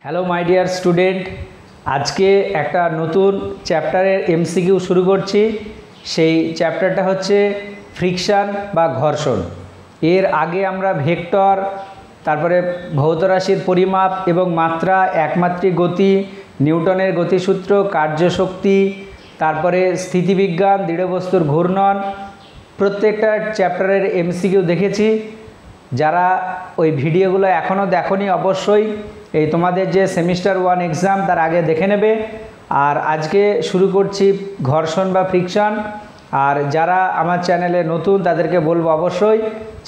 Hello my dear student, আজকে একটা নতুন চ্যাপ্টারের এমসিকিউ শুরু করছি। সেই চ্যাপ্টারটা হচ্ছে ফ্রিকশান বা ঘর্ষণ। এর আগে আমরা ভেক্টর, তারপরে ভৌত রাশির পরিমাপ এবং মাত্রা, একমাত্রিক গতি, নিউটনের গতিসূত্র, কার্যশক্তি, তারপরে স্থিতিবিজ্ঞান, দৃঢ় বস্তুর ঘূর্ণন, প্রত্যেকটা চ্যাপ্টারের এমসিকিউ দেখেছি। যারা ওই ভিডিওগুলো এখনও দেখোনি অবশ্যই এই তোমাদের যে সেমিস্টার 1 এক্সাম তার আগে দেখে নেবে। আর আজকে শুরু করছি ঘর্ষণ বা ফ্রিকশন। আর যারা আমার চ্যানেলে নতুন তাদেরকে বলবো অবশ্যই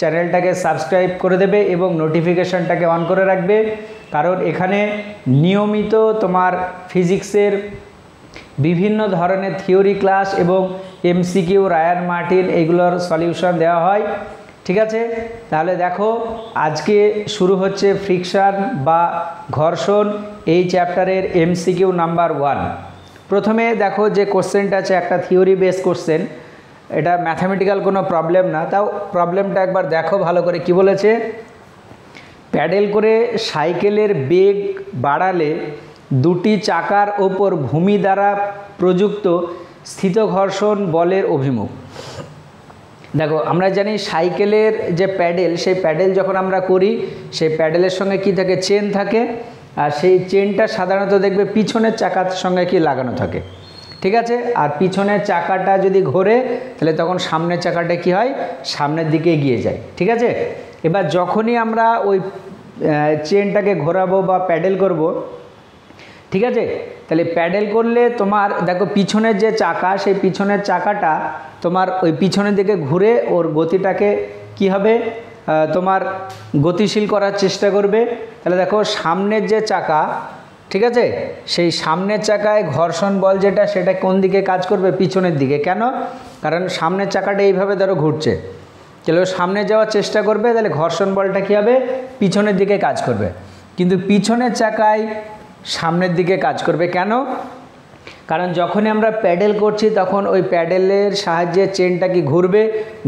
চ্যানেলটাকে সাবস্ক্রাইব করে দেবে এবং নোটিফিকেশানটাকে অন করে রাখবে, কারণ এখানে নিয়মিত তোমার ফিজিক্সের বিভিন্ন ধরনের থিওরি ক্লাস এবং এমসিকিউ, রায়ান মার্টিন এইগুলোর সলিউশন দেওয়া হয়। ঠিক আছে, তাহলে দেখো আজকে শুরু হচ্ছে ফ্রিকশন বা ঘর্ষণ, এই চ্যাপ্টারের এমসিকিউ নাম্বার 1। প্রথমে দেখো যে কোশ্চেনটা আছে একটা থিওরি বেস কোশ্চেন, এটা ম্যাথামেটিক্যাল কোনো প্রবলেম না, তাও প্রবলেমটা একবার দেখো ভালো করে। কি বলেছে, প্যাডেল করে সাইকেলের বেগ বাড়ালে দুটি চাকার ওপর ভূমি দ্বারা প্রযুক্ত স্থিত ঘর্ষণ বলের অভিমুখ। দেখো আমরা জানি সাইকেলের যে প্যাডেল, সেই প্যাডেল যখন আমরা করি সেই প্যাডেলের সঙ্গে কি থাকে, চেন থাকে। আর সেই চেনটা সাধারণত দেখবে পিছনের চাকার সঙ্গে কি লাগানো থাকে। ঠিক আছে, আর পিছনের চাকাটা যদি ঘোরে তাহলে তখন সামনের চাকাটা কি হয়, সামনের দিকে এগিয়ে যায়। ঠিক আছে, এবার যখনই আমরা ওই চেনটাকে ঘোরাবো বা প্যাডেল করব, ঠিক আছে, তাহলে প্যাডেল করলে তোমার দেখো পিছনের যে চাকা, সেই পিছনের চাকাটা তোমার ওই পিছনের দিকে ঘুরে ওর গতিটাকে কি হবে, তোমার গতিশীল করার চেষ্টা করবে। তাহলে দেখো সামনের যে চাকা, ঠিক আছে, সেই সামনের চাকায় ঘর্ষণ বল যেটা, সেটা কোন দিকে কাজ করবে, পিছনের দিকে। কেন? কারণ সামনের চাকাটা এইভাবে ধরো ঘুরছে, তাহলে সামনে যাওয়ার চেষ্টা করবে, তাহলে ঘর্ষণ বলটা কী হবে, পিছনের দিকে কাজ করবে। কিন্তু পিছনের চাকায় সামনের দিকে কাজ করবে কেন? কারণ যখনই আমরা প্যাডেল করছি তখন ওই প্যাডেলের সাহায্যে চেনটা কি ঘুরবে,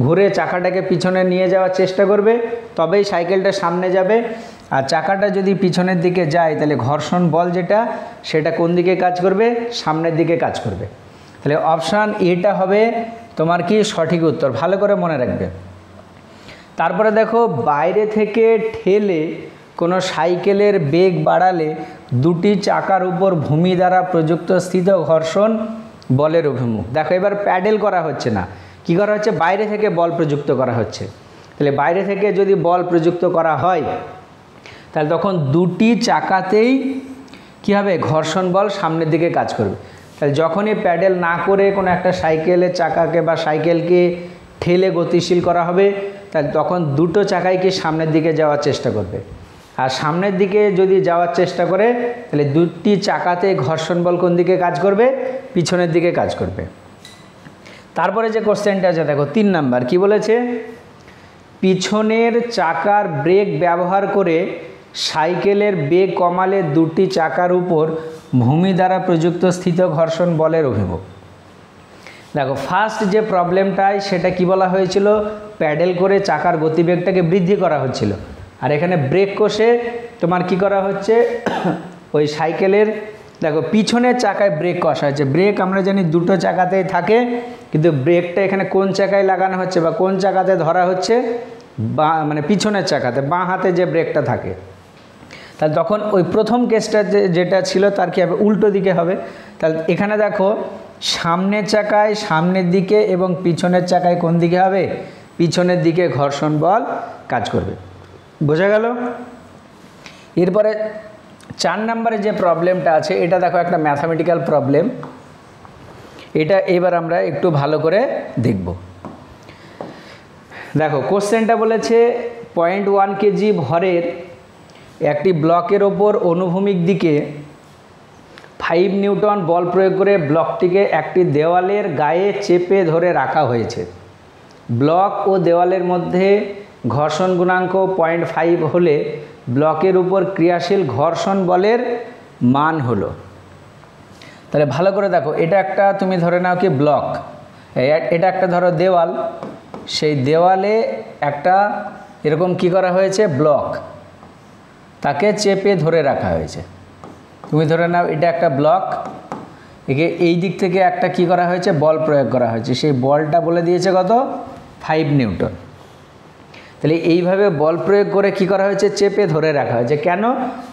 ঘুরে চাকাটাকে পিছনে নিয়ে যাওয়ার চেষ্টা করবে, তবেই সাইকেলটা সামনে যাবে। আর চাকাটা যদি পিছনের দিকে যায় তাহলে ঘর্ষণ বল যেটা, সেটা কোন দিকে কাজ করবে, সামনের দিকে কাজ করবে। তাহলে অপশান এটা হবে তোমার কি সঠিক উত্তর, ভালো করে মনে রাখবে। তারপরে দেখো বাইরে থেকে ঠেলে কোনো সাইকেলের বেগ বাড়ালে দুটি চাকার উপর ভূমি দ্বারা প্রযুক্ত স্থিত ঘর্ষণ বলের অভিমুখ। দেখো এবার প্যাডেল করা হচ্ছে না, কি করা হচ্ছে, বাইরে থেকে বল প্রযুক্ত করা হচ্ছে। তাহলে বাইরে থেকে যদি বল প্রযুক্ত করা হয় তাহলে তখন দুটি চাকাতেই কী হবে, ঘর্ষণ বল সামনের দিকে কাজ করবে। তাহলে যখনই প্যাডেল না করে কোনো একটা সাইকেলের চাকাকে বা সাইকেলকে ঠেলে গতিশীল করা হবে, তাহলে তখন দুটো চাকাই কি সামনের দিকে যাওয়ার চেষ্টা করবে। আর সামনের দিকে যদি যাওয়ার চেষ্টা করে তাহলে দুটি চাকাতে ঘর্ষণ বল কোন দিকে কাজ করবে, পিছনের দিকে কাজ করবে। তারপরে যে কোশ্চেনটা আছে দেখো 3 নাম্বার, কি বলেছে, পিছনের চাকার ব্রেক ব্যবহার করে সাইকেলের বেগ কমালে দুটি চাকার উপর ভূমি দ্বারা প্রযুক্ত স্থিত ঘর্ষণ বলের অভিমুখ। দেখো ফার্স্ট যে প্রবলেমটায় সেটা কি বলা হয়েছিল, প্যাডেল করে চাকার গতিবেগটাকে বৃদ্ধি করা হচ্ছিল। আর এখানে ব্রেক কষে তোমার কি করা হচ্ছে, ওই সাইকেলের দেখো পিছনের চাকায় ব্রেক কষা হচ্ছে। ব্রেক আমরা জানি দুটো চাকাতেই থাকে, কিন্তু ব্রেকটা এখানে কোন চাকায় লাগানো হচ্ছে বা কোন চাকাতে ধরা হচ্ছে, বা মানে পিছনের চাকাতে, বাঁ হাতে যে ব্রেকটা থাকে। তাহলে তখন ওই প্রথম কেসটা যেটা ছিল তার কি হবে, উল্টো দিকে হবে। তাহলে এখানে দেখো সামনের চাকায় সামনের দিকে এবং পিছনের চাকায় কোন দিকে হবে, পিছনের দিকে ঘর্ষণ বল কাজ করবে। বোঝা গেল? এরপরে 4 নম্বরে যে প্রবলেমটা আছে, এটা দেখো একটা ম্যাথামেটিক্যাল প্রবলেম, এটা এবার আমরা একটু ভালো করে দেখব। দেখো কোশ্চেনটা বলেছে 0.1 কেজি ভরের একটি ব্লকের ওপর অনুভূমিক দিকে 5 নিউটন বল প্রয়োগ করে ব্লকটিকে একটি দেওয়ালের গায়ে চেপে ধরে রাখা হয়েছে। ব্লক ও দেওয়ালের মধ্যে ঘর্ষণ গুণাঙ্ক 0.5 হলে ব্লকের উপর ক্রিয়াশীল ঘর্ষণ বলের মান হলো। তাহলে ভালো করে দেখো, এটা একটা তুমি ধরে নাও কি ব্লক, এটা একটা ধরো দেওয়াল, সেই দেওয়ালে একটা এরকম কি করা হয়েছে, ব্লক, তাকে চেপে ধরে রাখা হয়েছে। তুমি ধরে নাও এটা একটা ব্লক, একে এই দিক থেকে একটা কি করা হয়েছে, বল প্রয়োগ করা হয়েছে, সেই বলটা বলে দিয়েছে কত, 5 নিউটন। তাহলে এইভাবে বল প্রয়োগ করে কি করা হয়েছে, চেপে ধরে রাখা হয়েছে। কেন?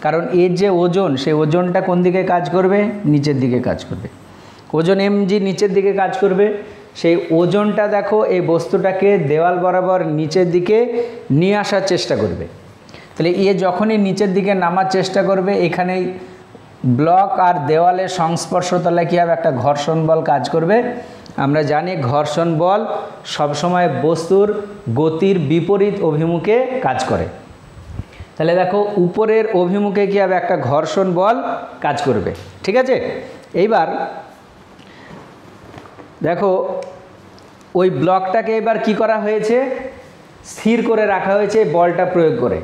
কারণ এর যে ওজন, সেই ওজনটা কোন দিকে কাজ করবে, নিচের দিকে কাজ করবে। ওজন mg নিচের দিকে কাজ করবে, সেই ওজনটা দেখো এই বস্তুটাকে দেওয়াল বরাবর নিচের দিকে নিয়ে আসার চেষ্টা করবে। তাহলে এ যখনই নিচের দিকে নামার চেষ্টা করবে, এখানেই ব্লক আর দেওয়ালের সংস্পর্শ তলায় কী হবে, একটা ঘর্ষণ বল কাজ করবে। আমরা জানি ঘর্ষণ বল সবসময় বস্তুর গতির বিপরীত অভিমুখে কাজ করে। তাহলে দেখো উপরের অভিমুখে কী হবে, একটা ঘর্ষণ বল কাজ করবে। ঠিক আছে, এইবার দেখো ওই ব্লকটাকে এবার কি করা হয়েছে, স্থির করে রাখা হয়েছে বলটা প্রয়োগ করে।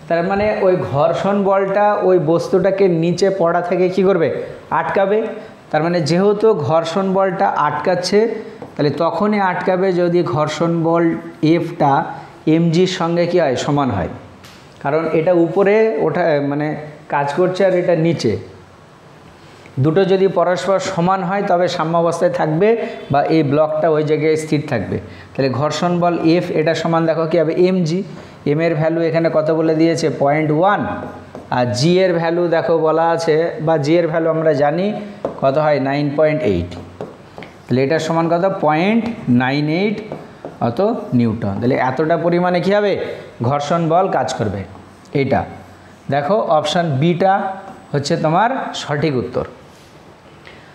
তার মানে ওই ঘর্ষণ বলটা ওই বস্তুটাকে নিচে পড়া থেকে কি করবে, আটকাবে। তার মানে যেহেতু ঘর্ষণ বলটা আটকাচ্ছে, তাহলে তখনই আটকাবে যদি ঘর্ষণ বল এফটা এমজির সঙ্গে কি হয়, সমান হয়। কারণ এটা উপরে ওঠা মানে কাজ করছে আর এটা নিচে, দুটো যদি পরস্পর সমান হয় তবে সাম্যাবস্থায় থাকবে বা এই ব্লকটা ওই জায়গায় স্থির থাকবে। তাহলে ঘর্ষণ বল এফ এটা সমান দেখো কি হবে, এমজি। এম এর ভ্যালু এখানে কত বলে দিয়েছে, 0.1, আর জি এর ভ্যালু দেখো বলা আছে, বা জি এর ভ্যালু আমরা জানি কত হয়, 9.8। তাহলে এটার সমান কত, 0.98 অত নিউটন। তাহলে এতটা পরিমাণে কী হবে, ঘর্ষণ বল কাজ করবে। এটা দেখো অপশান বিটা হচ্ছে তোমার সঠিক উত্তর।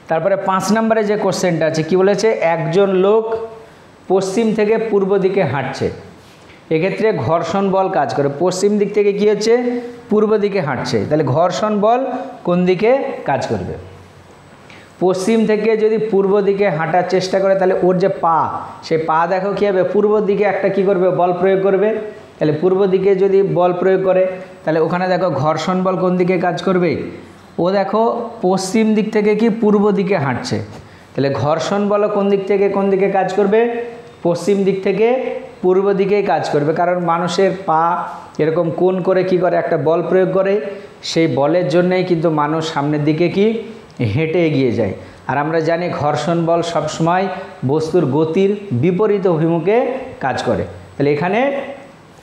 তারপরে 5 নম্বরে যে কোশ্চেনটা আছে কি বলেছে, একজন লোক পশ্চিম থেকে পূর্ব দিকে হাঁটছে, এক্ষেত্রে ঘর্ষণ বল কাজ করে। পশ্চিম দিক থেকে কী হচ্ছে, পূর্ব দিকে হাঁটছে, তাহলে ঘর্ষণ বল কোন দিকে কাজ করবে। পশ্চিম থেকে যদি পূর্ব দিকে হাঁটার চেষ্টা করে, তাহলে ওর যে পা, সে পা দেখো কী হবে, পূর্ব দিকে একটা কি করবে, বল প্রয়োগ করবে। তাহলে পূর্ব দিকে যদি বল প্রয়োগ করে, তাহলে ওখানে দেখো ঘর্ষণ বল কোন দিকে কাজ করবে, ও দেখো পশ্চিম দিক থেকে কি পূর্ব দিকে হাঁটছে, তাহলে ঘর্ষণ বল কোন দিক থেকে কোন দিকে কাজ করবে, পশ্চিম দিক থেকে পূর্ব দিকেই কাজ করবে। কারণ মানুষের পা এরকম কোণ করে কি করে, একটা বল প্রয়োগ করে, সেই বলের জন্যই কিন্তু মানুষ সামনের দিকে কি হেঁটে এগিয়ে যায়। আর আমরা জানি ঘর্ষণ বল সবসময় বস্তুর গতির বিপরীত অভিমুখে কাজ করে। তাহলে এখানে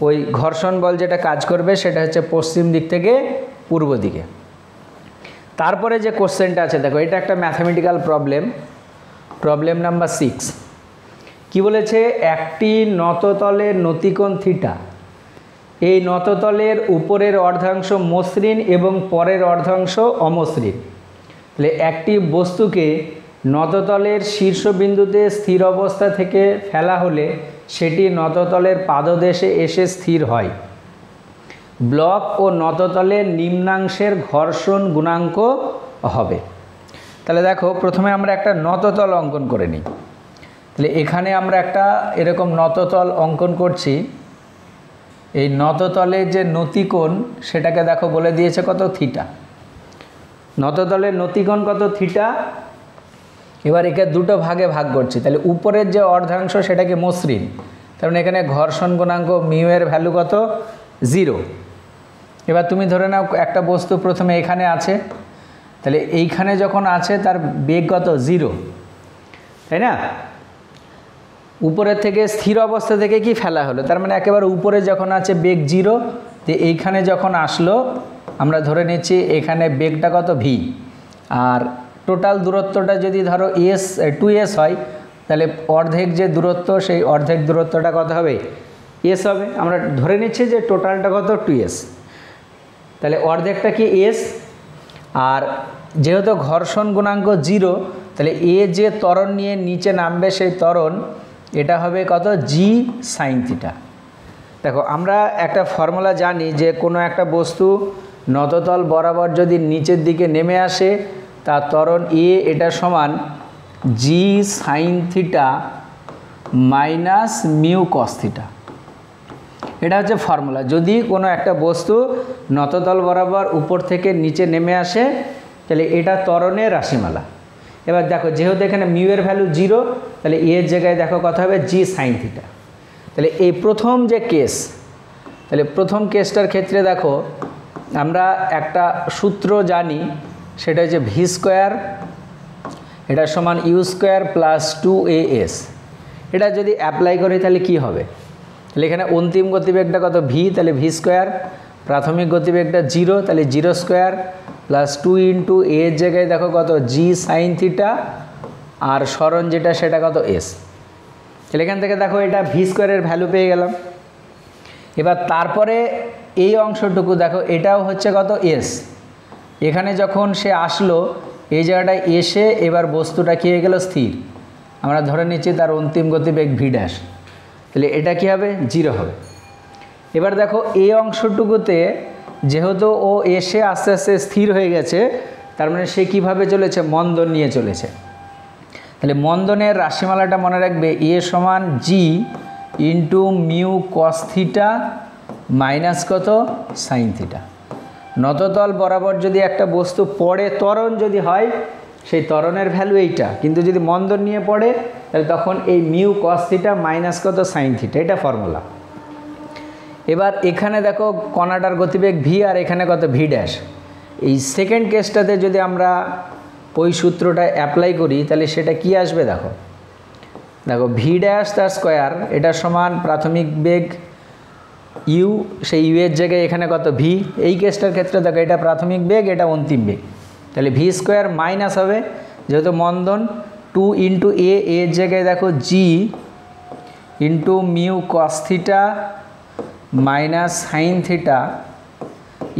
ওই ঘর্ষণ বল যেটা কাজ করবে সেটা হচ্ছে পশ্চিম দিক থেকে পূর্ব দিকে। তারপরে যে কোশ্চেনটা আছে দেখো, এটা একটা ম্যাথমেটিক্যাল প্রবলেম, প্রবলেম নাম্বার 6। কি বলেছে, একটি নততলের নতিকোণ থিটা, এই নততলের উপরের অর্ধাংশ মসৃণ এবং পরের অর্ধাংশ অমসৃণ। তাহলে একটি বস্তুকে নততলের শীর্ষবিন্দুতে স্থির অবস্থা থেকে ফেলা হলে সেটি নততলের পাদদেশে এসে স্থির হয়। ব্লক ও নততলের নিম্নাংশের ঘর্ষণ গুণাঙ্ক হবে। তাহলে দেখো প্রথমে আমরা একটা নততল অঙ্কন করে নিই। তাহলে এখানে আমরা একটা এরকম নততল অঙ্কন করছি। এই নততলের যে নতিকোণ সেটাকে দেখো বলে দিয়েছে কত, থিটা। নততলের নতিকোণ কত, থিটা। এবার একে দুটো ভাগে ভাগ করছি, তাহলে উপরের যে অর্ধাংশ সেটাকে মসৃণ, কারণ এখানে ঘর্ষণ গুণাঙ্ক মিউ এর ভ্যালু কত, 0। এবার তুমি ধরে নাও একটা বস্তু প্রথমে এখানে আছে, তাহলে এইখানে যখন আছে তার বেগ কত, 0, তাই না। উপরের থেকে স্থির অবস্থা থেকে কি ফেলা হলো, তার মানে একেবারে উপরে যখন আছে বেগ 0, তো এইখানে যখন আসলো আমরা ধরে নিচ্ছি এখানে বেগটা কত, ভি। আর টোটাল দূরত্বটা যদি ধরো s 2s হয়, তাহলে অর্ধেক যে দূরত্ব সেই অর্ধেক দূরত্বটা কত হবে, s হবে। আমরা ধরে নিচ্ছি যে টোটালটা কত, 2s, তাহলে অর্ধেকটা কি s। আর যেহেতু ঘর্ষণ গুণাঙ্ক 0, তাহলে এ যে ত্বরণ নিয়ে নিচে নামবে সেই ত্বরণ এটা হবে কত, জি সাইন থিটা। দেখো আমরা একটা ফর্মুলা জানি যে কোনো একটা বস্তু নততল বরাবর যদি নিচের দিকে নেমে আসে তার ত্বরণ এ এটা সমান জি sine theta minus mu cos theta. এটা হচ্ছে ফর্মুলা। যদি কোনো একটা বস্তু নততল বরাবর উপর থেকে নিচে নেমে আসে তাহলে এটা ত্বরণের রাশিমালা। এবার দেখো যেহেতু এখানে মিউ এর ভ্যালু 0, তাহলে এর জায়গায় দেখো কথা হবে জি সাইন থিটা। তাহলে এই প্রথম যে কেস, তাহলে প্রথম কেসটার ক্ষেত্রে দেখো আমরা একটা সূত্র জানি, সেটা হচ্ছে ভি স্কোয়ার, এটা সমান ইউ স্কোয়ার প্লাস 2as। এটা যদি অ্যাপ্লাই করি তাহলে কি হবে, তাহলে এখানে অন্তিম গতিবেগটা কত ভি, তাহলে ভি স্কোয়ার, প্রাথমিক গতিবেগটা 0, তাহলে 0 স্কোয়ার প্লাস 2 ইন্টু এর জায়গায় দেখো কত জি সাইন থিটা, আর সরণ যেটা সেটা কত এস। তাহলে এখান থেকে দেখো এটা ভি স্কোয়ারের ভ্যালু পেয়ে গেলাম। এবার তারপরে এই অংশটুকু দেখো এটাও হচ্ছে কত এস। এখানে যখন সে আসলো এই জায়গাটায় এসে এবার বস্তুটা কী হয়ে গেল স্থির, আমরা ধরে নিচ্ছি তার অন্তিম গতিবেগ ভি ড্যাশ, তাহলে এটা কী হবে 0 হবে। এবার দেখো এই অংশটুকুতে যেহেতু ও এসে আস্তে আস্তে স্থির হয়ে গেছে, তার মানে সে কীভাবে চলেছে, মন্দন নিয়ে চলেছে। তাহলে মন্দনের রাশিমালাটা মনে রাখবে, এ সমান g into mu cos theta minus কত সাইন থিটা। নততল বরাবর যদি একটা বস্তু পড়ে ত্বরণ যদি হয়, সেই ত্বরণের ভ্যালু এইটা, কিন্তু যদি মন্দন নিয়ে পড়ে তাহলে তখন এই মিউ কস থিটা মাইনাস কত সাইন থিটা, এটা ফর্মুলা। এবার এখানে দেখো কণাটার গতিবেগ ভি আর এখানে কত ভি ড্যাশ। এই সেকেন্ড কেসটাতে যদি আমরা ওই সূত্রটা অ্যাপ্লাই করি তাহলে সেটা কি আসবে, দেখো দেখো ভি ড্যাশ তার স্কোয়ার, এটা সমান প্রাথমিক বেগ ইউ, সেই ইউ এর জায়গায় এখানে কত ভি। এই কেসটার ক্ষেত্রে দেখো এটা প্রাথমিক বেগ, এটা অন্তিম বেগ, তাহলে ভি স্কোয়ার মাইনাস হবে যেহেতু মন্দন 2 ইন্টু এর জায়গায় দেখো g into mu cos theta minus sine theta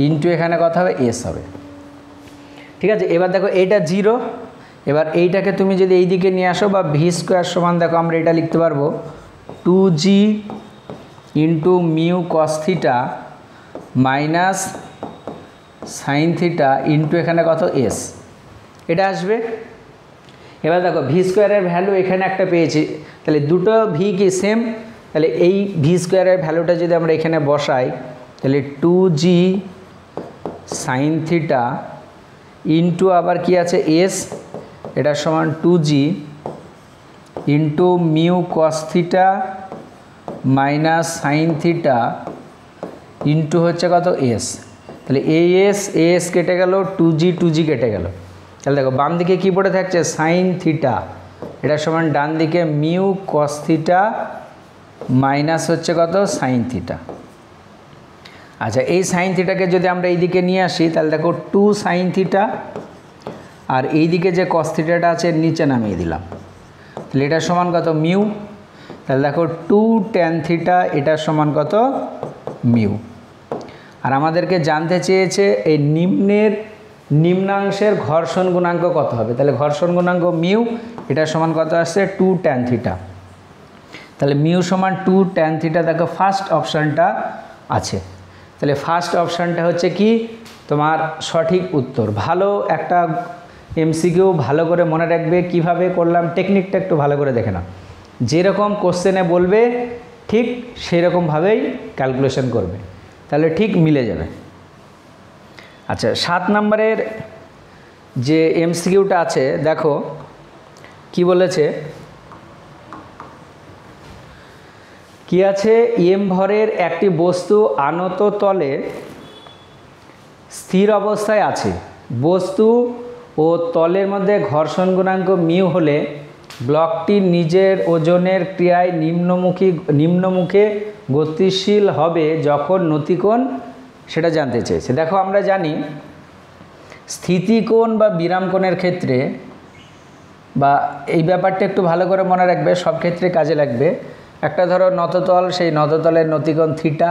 into এখানে কথা হবে এস হবে। ঠিক আছে, এবার দেখো এইটা 0, এবার এইটাকে তুমি যদি এই দিকে নিয়ে আসো বা ভি স্কোয়ার সমান দেখো আমরা এটা লিখতে পারবো 2g into mu cos theta minus sine theta into এখানে কত এস, এটা আসবে। এবার দেখো ভি স্কোয়ারের ভ্যালু এখানে একটা পেয়েছি, তাহলে দুটো ভি কি সেম, তাহলে এই ভি স্কোয়ারের ভ্যালুটা যদি আমরা এখানে বসাই তাহলে 2g সাইন থিটা ইন্টু আবার কি আছে এস, এটা সমান 2g into mu cos theta minus sine theta into হচ্ছে কত এস। তাহলে এস কেটে গেল, 2g কেটে গেল, তাহলে দেখো বাম দিকে কী পড়ে থাকছে সাইন থিটা, এটা সমান ডান দিকে মিউ কস থিটা মাইনাস হচ্ছে কত সাইন থিটা। আচ্ছা, এই সাইন থিটাকে যদি আমরা এই দিকে নিয়ে আসি তাহলে দেখো 2 সাইন থিটা, আর এই দিকে যে কস থিটাটা আছে নিচে নামিয়ে দিলাম, তাহলে এটা সমান কত মিউ, তাহলে দেখো 2 ট্যান থিটা এটা সমান কত মিউ। আর আমাদেরকে জানতে চেয়েছে এই নিম্নাংশের ঘর্ষণ গুণাঙ্ক কত হবে, তাহলে ঘর্ষণ গুণাঙ্ক মিউ, এটা সমান কত আসছে 2 ট্যান থিটা, তাহলে মিউ সমান 2 ট্যান থিটা। দেখো ফার্স্ট অপশানটা আছে, তাহলে ফার্স্ট অপশানটা হচ্ছে কি তোমার সঠিক উত্তর। ভালো একটা এমসিকিউ, ভালো করে মনে রাখবে। কিভাবে করলাম টেকনিকটা একটু ভালো করে দেখে নাও, যেরকম কোশ্চেনে বলবে ঠিক সেরকমভাবেই ক্যালকুলেশন করবে, তাহলে ঠিক মিলে যাবে। আচ্ছা, 7 নম্বরের যে এমসিকিউটা আছে দেখো কি বলেছে, কি আছে, এম ভরের একটি বস্তু আনত তলে স্থির অবস্থায় আছে, বস্তু ও তলের মধ্যে ঘর্ষণ গুণাঙ্ক মিউ হলে ব্লকটি নিজের ওজনের ক্রিয়ায় নিম্নমুখে গতিশীল হবে যখন নতিকোণ সেটা জানতে চেয়েছে। দেখো আমরা জানি স্থিতিকোণ বা বিরামকোণের ক্ষেত্রে, বা এই ব্যাপারটা একটু ভালো করে মনে রাখবে, সব ক্ষেত্রে কাজে লাগবে। একটা ধরো নততল, সেই নততলের নতিকোণ থিটা,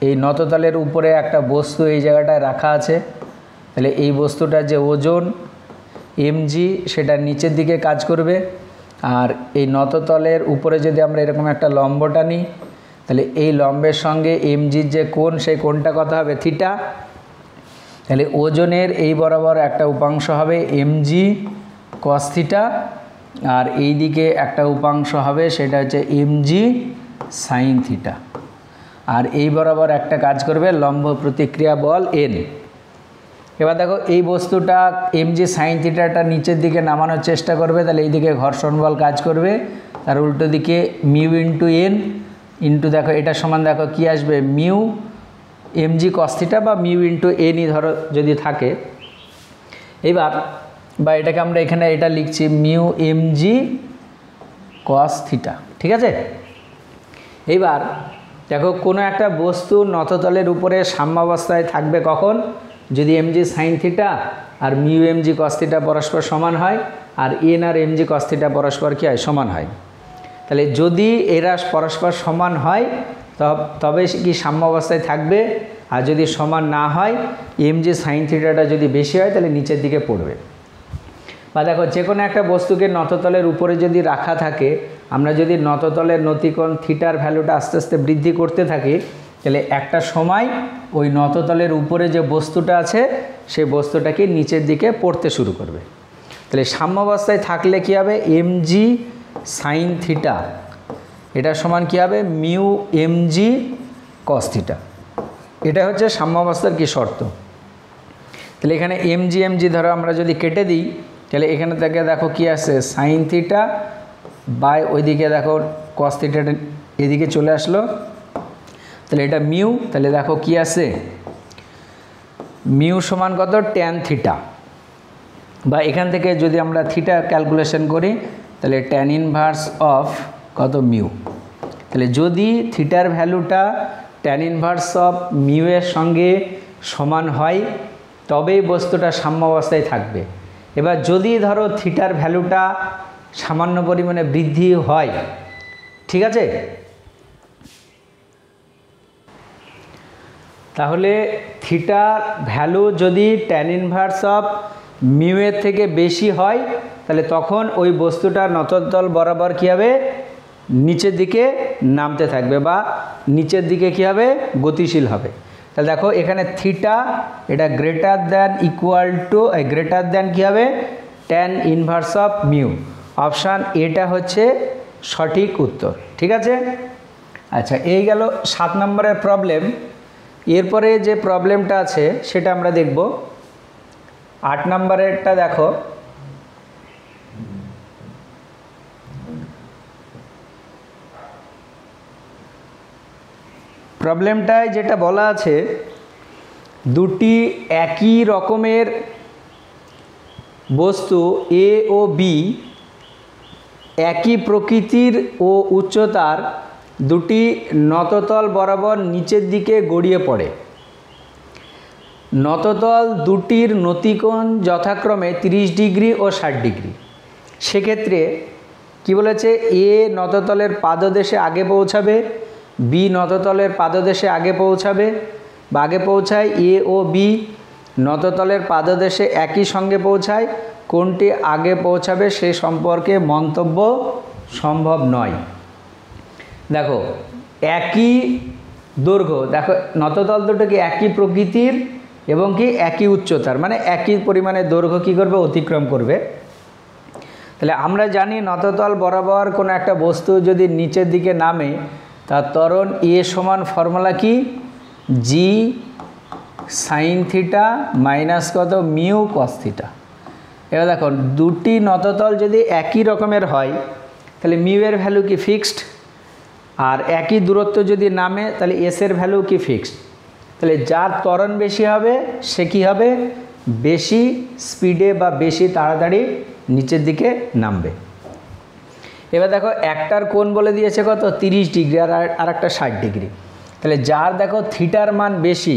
এই নততলের উপরে একটা বস্তু এই জায়গাটায় রাখা আছে, তাহলে এই বস্তুটার যে ওজন mg সেটা নিচের দিকে কাজ করবে, আর এই নততলের উপরে যদি আমরা এরকম একটা লম্ব টানি তাহলে এই লম্বের সঙ্গে mgর যে কোণ সেই কোণটা কত হবে থিটা, তাহলে ওজনের এই বরাবর একটা উপাংশ হবে mg cos থিটা, আর এই দিকে একটা উপাংশ হবে সেটা হচ্ছে mg sin থিটা, আর এই বরাবর একটা কাজ করবে লম্ব প্রতিক্রিয়া বল n। এবার দেখো এই বস্তুটা mg sin থিটাটা নিচের দিকে নামানোর চেষ্টা করবে, তাহলে এই দিকে ঘর্ষণ বল কাজ করবে, তার উল্টো দিকে মিউ ইন্টু n ইন্টু দেখো এটা সমান দেখো কি আসবে মিউ mg cos থিটা বা মিউ ইন্টু nই ধরো যদি থাকে। এবার বা এটাকে আমরা এখানে এটা লিখছি মিউ mg cos থিটা, ঠিক আছে। এইবার দেখো কোনো একটা বস্তু নততলের উপরে সাম্যাবস্থায় থাকবে কখন, যদি mg sin থিটা আর মিউ mg cos থিটা পরস্পর সমান হয় আর n আর mg cos থিটা পরস্পর কী হয়, সমান হয়। তাহলে যদি এরা পরস্পর সমান হয় তবে কি সাম্যাবস্থায় থাকবে, আর যদি সমান না হয় mg sin থিটাটা যদি বেশি হয় তাহলে নিচের দিকে পড়বে। বা দেখো যে কোনো একটা বস্তুকে নততলের উপরে যদি রাখা থাকে, আমরা যদি নততলের নতিকোণ থিটার ভ্যালুটা আস্তে আস্তে বৃদ্ধি করতে থাকি, তাহলে একটা সময় ওই নততলের উপরে যে বস্তুটা আছে সেই বস্তুটাকে নিচের দিকে পড়তে শুরু করবে। তাহলে সাম্যাবস্থায় থাকলে কী হবে, mg sin থিটা এটা সমান কী হবে, মিউ mg cos থিটা। এটা হচ্ছে সাম্যাবস্থার কি শর্ত। তাহলে এখানে mg ধরো আমরা যদি কেটে দিই, তাহলে এখানে থেকে দেখো কি আছে, সাইন থিটা বাই ওইদিকে দেখো cos থিটাটা এদিকে চলে আসলো, তাহলে এটা মিউ, তাহলে দেখো কি আছে, মিউ সমান কত, ট্যান থিটা। বা এখান থেকে যদি আমরা থিটা ক্যালকুলেশন করি তাহলে ট্যান ইনভার্স অফ কত, মিউ। তাহলে যদি থিটার ভ্যালুটা ট্যান ইনভার্স অফ মিউ এর সঙ্গে সমান হয় তবেই বস্তুটা সাম্যাবস্থায় থাকবে। এবার যদি ধরো থিটার ভ্যালুটা সামান্য পরিমাণে বৃদ্ধি হয়, ঠিক আছে, তাহলে থিটার ভ্যালু যদি ট্যান ইনভার্স অফ মিউ এর থেকে বেশি হয় তাহলে তখন ওই বস্তুটা নততল বরাবর কী হবে, নিচের দিকে নামতে থাকবে বা নিচের দিকে কী হবে, গতিশীল হবে। তাহলে দেখো এখানে থিটা এটা greater than equal to greater than কী হবে, tan inverse of mu. Option এটা হচ্ছে সঠিক উত্তর, ঠিক আছে। আচ্ছা, এই গেল 7 নম্বরের প্রবলেম। এরপরে যে প্রবলেমটা আছে সেটা আমরা দেখব। 8 নম্বরেরটা দেখো, প্রবলেমটায় যেটা বলা আছে, দুটি একই রকমের বস্তু এ ও বি একই প্রকৃতির ও উচ্চতার দুটি নততল বরাবর নিচের দিকে গড়িয়ে পড়ে। নততল দুটির নতিকোণ যথাক্রমে 30 ডিগ্রি ও 60 ডিগ্রি। সেক্ষেত্রে কি বলেছে, এ নততলের পাদদেশে আগে পৌঁছাবে, বি নততলের পাদদেশে আগে পৌঁছাবে বা আগে পৌঁছায়, এ ও বি নততলের পাদদেশে একই সঙ্গে পৌঁছায়, কোনটি আগে পৌঁছাবে সে সম্পর্কে মন্তব্য সম্ভব নয়। দেখো একই দৈর্ঘ্য, দেখো নততল দুটো কি একই প্রকৃতির এবং কি একই উচ্চতার, মানে একই পরিমাণে দৈর্ঘ্য কী করবে, অতিক্রম করবে। তাহলে আমরা জানি নততল বরাবর কোনো একটা বস্তু যদি নিচের দিকে নামে তার ত্বরণ এ সমান ফর্মুলা কি, জি সাইন থিটা মাইনাস কত, মিউ কস থিটা। এবার দেখো দুটি নততল যদি একই রকমের হয় তাহলে মিউ এর ভ্যালু কি ফিক্সড, আর একই দূরত্ব যদি নামে তাহলে এস এর ভ্যালু কি ফিক্সড। তাহলে যার ত্বরণ বেশি হবে সে কী হবে, বেশি স্পিডে বা বেশি তাড়াতাড়ি নিচের দিকে নামবে। এবার দেখো একটার কোণ বলে দিয়েছে কত, 30 ডিগ্রি আর একটা 60 ডিগ্রি। তাহলে যার দেখো থিটার মান বেশি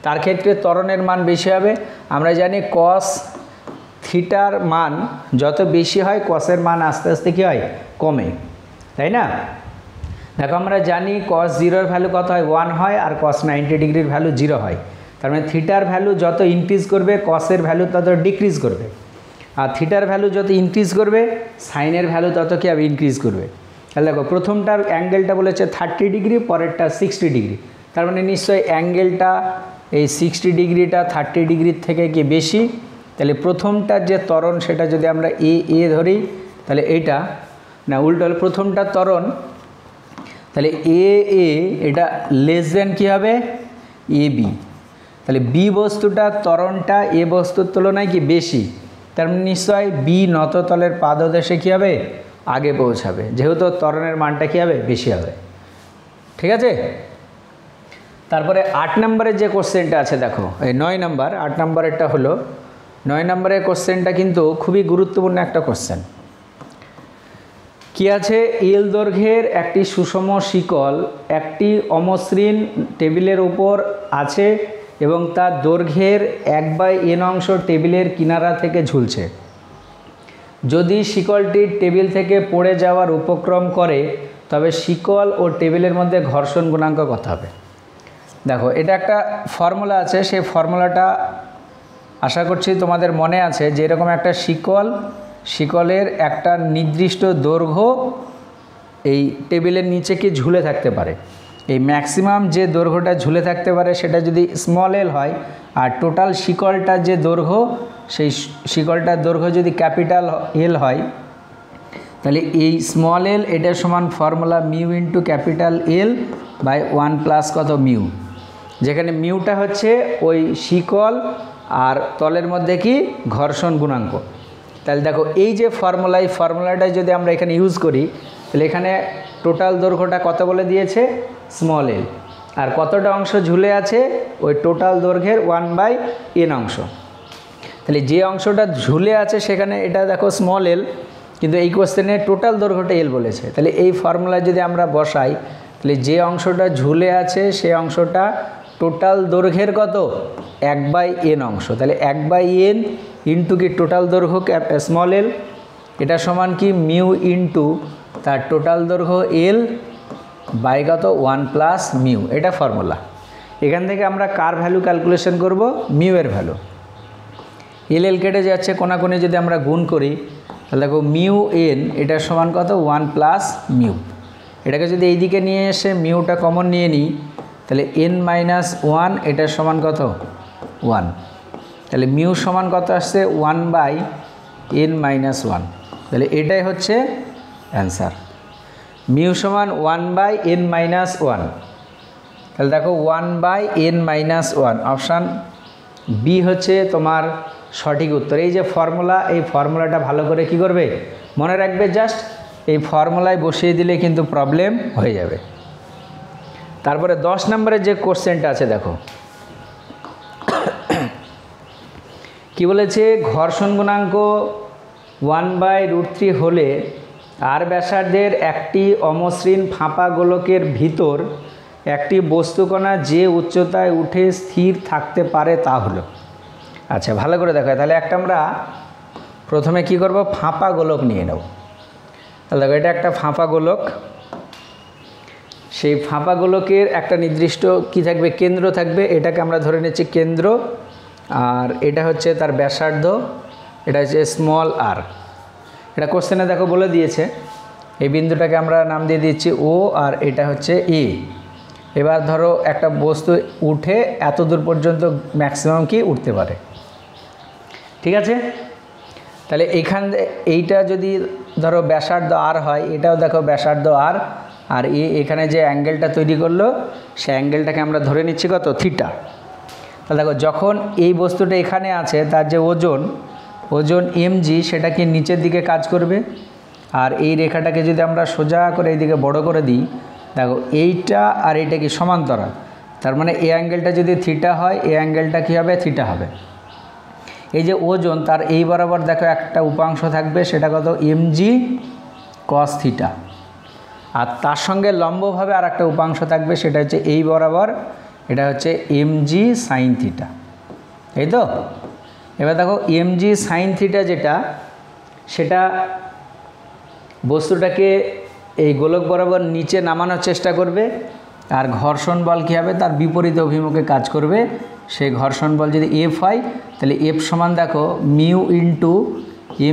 তার ক্ষেত্রে ত্বরণের মান বেশি হবে। আমরা জানি কস থিটার মান যত বেশি হয় কসের মান আস্তে আস্তে কী হয়, কমে, তাই না। দেখো আমরা জানি কস 0-র ভ্যালু কত হয়, 1 হয়, আর কস 90 ডিগ্রির ভ্যালু 0 হয়। তার মানে থিটার ভ্যালু যত ইনক্রিজ করবে কসের ভ্যালু তত ডিক্রিজ করবে, আর থিটার ভ্যালু যত ইনক্রিজ করবে সাইনের ভ্যালু তত কী হবে, ইনক্রিজ করবে। তাহলে দেখো প্রথমটার অ্যাঙ্গেলটা বলেছে 30 ডিগ্রি, পরেরটা 60 ডিগ্রি। তার মানে নিশ্চয়ই অ্যাঙ্গেলটা এই 60 ডিগ্রিটা 30 ডিগ্রির থেকে কি বেশি। তাহলে প্রথমটার যে ত্বরণ সেটা যদি আমরা এ ধরি তাহলে এইটা না, উল্টো হলে প্রথমটার ত্বরণ, তাহলে এটা লেস দেন কী হবে, এ বি। তাহলে বি বস্তুটার ত্বরণটা এ বস্তুর তুলনায় কি বেশি, তার মানে নিশ্চয় বি নততলের পাদদেশে কী হবে, আগে পৌঁছাবে, যেহেতু ত্বরণের মানটা কী হবে, বেশি হবে, ঠিক আছে। তারপরে 8 নম্বরের যে কোশ্চেনটা আছে দেখো, এই 9 নম্বর 8 নম্বরেরটা হলো 9 নম্বরের কোশ্চেনটা কিন্তু খুবই গুরুত্বপূর্ণ একটা কোশ্চেন। কি আছে, এল দৈর্ঘ্যের একটি সুষম শিকল একটি অমসৃণ টেবিলের উপর আছে এবং তার দৈর্ঘ্যের 1/n অংশ টেবিলের কিনারা থেকে ঝুলছে। যদি শিকলটি টেবিল থেকে পড়ে যাওয়ার উপক্রম করে তবে শিকল ও টেবিলের মধ্যে ঘর্ষণ গুণাঙ্ক কত হবে? দেখো, এটা একটা ফর্মুলা আছে, সেই ফর্মুলাটা আশা করছি তোমাদের মনে আছে যে এরকম একটা শিকলের একটা নির্দিষ্ট দৈর্ঘ্য এই টেবিলের নিচে কি ঝুলে থাকতে পারে। এই ম্যাক্সিমাম যে দৈর্ঘ্যটা ঝুলে থাকতে পারে সেটা যদি স্মল এল হয়, আর টোটাল শিকলটার যে দৈর্ঘ্য সেই শিকলটার দৈর্ঘ্য যদি ক্যাপিটাল এল হয়, তাহলে এই স্মল এল এটার সমান formula mu into capital L by 1 + কত মিউ, যেখানে মিউটা হচ্ছে ওই শিকল আর তলের মধ্যে কি ঘর্ষণ গুণাঙ্ক। তাহলে দেখো, এই যে ফর্মুলা, এই ফর্মুলাটা যদি আমরা এখানে ইউজ করি তাহলে এখানে টোটাল দৈর্ঘ্যটা কত বলে দিয়েছে, স্মল এল, আর কতটা অংশ ঝুলে আছে ওই টোটাল দৈর্ঘ্যের 1/n অংশ। তাহলে যে অংশটা ঝুলে আছে সেখানে এটা দেখো স্মল এল, কিন্তু এই কোশ্চেনে টোটাল দৈর্ঘ্যটা এল বলেছে। তাহলে এই ফর্মুলা যদি আমরা বসাই তাহলে যে অংশটা ঝুলে আছে সেই অংশটা টোটাল দৈর্ঘ্যের কত 1/n অংশ। তাহলে 1/n ইন্টু কি টোটাল দৈর্ঘ্য স্মল এল, এটা সমান কি মিউ ইন্টু তার টোটাল দৈর্ঘ্য এল বাই কত 1 + মিউ, এটা ফর্মুলা। এখান থেকে আমরা কার ভ্যালু ক্যালকুলেশন করব, মিউ এর ভ্যালু। এল কেটে যাচ্ছে, কোনাকুনি যদি আমরা গুণ করি তাহলে দেখো মিউ এন এটা সমান কত 1 + মিউ। এটাকে যদি এই দিকে নিয়ে এসে মিউটা কমন নিয়ে নিই তাহলে n-1 এটার সমান কত 1। তাহলে মিউ সমান কত আসছে 1/n-1। তাহলে এটাই হচ্ছে অ্যান্সার, মিউ সমান 1/n-1। তাহলে দেখো 1/n-1, অপশান বি হচ্ছে তোমার সঠিক উত্তর। এই যে ফর্মুলা, এই ফর্মুলাটা ভালো করে কি করবে, মনে রাখবে। জাস্ট এই ফর্মুলায় বসিয়ে দিলে কিন্তু প্রবলেম হয়ে যাবে। তারপরে 10 নম্বরের যে কোশ্চেনটা আছে দেখো, কি বলেছে, ঘর্ষণ গুণাঙ্ক 1/√3 হলে আর ব্যাসার্ধের একটি অমসৃণ ফাঁপা গোলকের ভিতর একটি বস্তুকণা যে উচ্চতায় উঠে স্থির থাকতে পারে তা হলো। আচ্ছা, ভালো করে দেখো, তাহলে একটা আমরা প্রথমে কি করব, ফাঁপা গোলক নিয়ে নেব। তাহলে দেখো, এটা একটা ফাঁপা গোলক। সেই ফাঁপা গোলকের একটা নির্দিষ্ট কি থাকবে, কেন্দ্র থাকবে। এটাকে আমরা ধরে নিচ্ছি কেন্দ্র, আর এটা হচ্ছে তার ব্যাসার্ধ, এটা হচ্ছে স্মল আর। এটা কোশ্চেনে দেখো বলে দিয়েছে, এই বিন্দুটাকে আমরা নাম দিয়ে দিচ্ছি ও, আর এটা হচ্ছে এ। এবার ধরো একটা বস্তু উঠে এত দূর পর্যন্ত ম্যাক্সিমাম কি উঠতে পারে, ঠিক আছে। তাহলে এইটা যদি ধরো ব্যাসার্ধ আর হয়, এটাও দেখো ব্যাসার্ধ আর, আর এখানে যে অ্যাঙ্গেলটা তৈরি করলো সেই অ্যাঙ্গেলটাকে আমরা ধরে নিচ্ছি কত, থিটা। তাহলে দেখো, যখন এই বস্তুটা এখানে আছে তার যে ওজন mg সেটা কি নিচের দিকে কাজ করবে, আর এই রেখাটাকে যদি আমরা সোজা করে এইদিকে বড় করে দিই, দেখো এইটা আর এইটা কি সমান্তরাল। তার মানে এই অ্যাঙ্গেলটা যদি থিটা হয়, এই অ্যাঙ্গেলটা কী হবে, থিটা হবে। এই যে ওজন, তার এই বরাবর দেখো একটা উপাংশ থাকবে, সেটা কত mg cos থিটা, আর তার সঙ্গে লম্বভাবে আর একটা উপাংশ থাকবে, সেটা হচ্ছে এই বরাবর, এটা হচ্ছে mg sin থিটা, এই তো। এবার দেখো mg sin থিটা যেটা, সেটা বস্তুটাকে এই গোলক বরাবর নিচে নামানোর চেষ্টা করবে, আর ঘর্ষণ বল কী হবে, তার বিপরীত অভিমুখে কাজ করবে। সেই ঘর্ষণ বল যদি এফ হয় তাহলে এফ সমান দেখো মিউ ইন্টু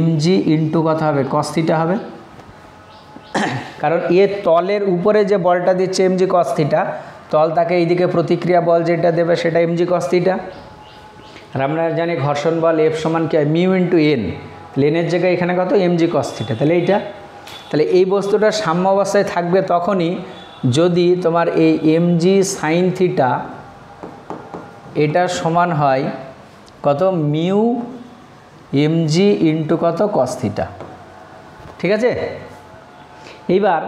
mg ইন্টু কত হবে, cos থিটা হবে। কারণ তলের উপরে যে বলটা দিচ্ছে mg cos থিটা, তল তাকে এইদিকে প্রতিক্রিয়া বল যেটা দেবে সেটা mg cos থিটা। আর আমরা জানি ঘর্ষণ বল এফ সমান কি হয়, মিউ ইন্টু এন। এনের জায়গায় এখানে কত, mg cos থিটা। তাহলে এইটা, তাহলে এই বস্তুটা সাম্য অবস্থায় থাকবে তখনই যদি তোমার এই mg sin থিটা এটা সমান হয় কত, মিউ mg ইন্টু কত, cos থিটা, ঠিক আছে। এইবার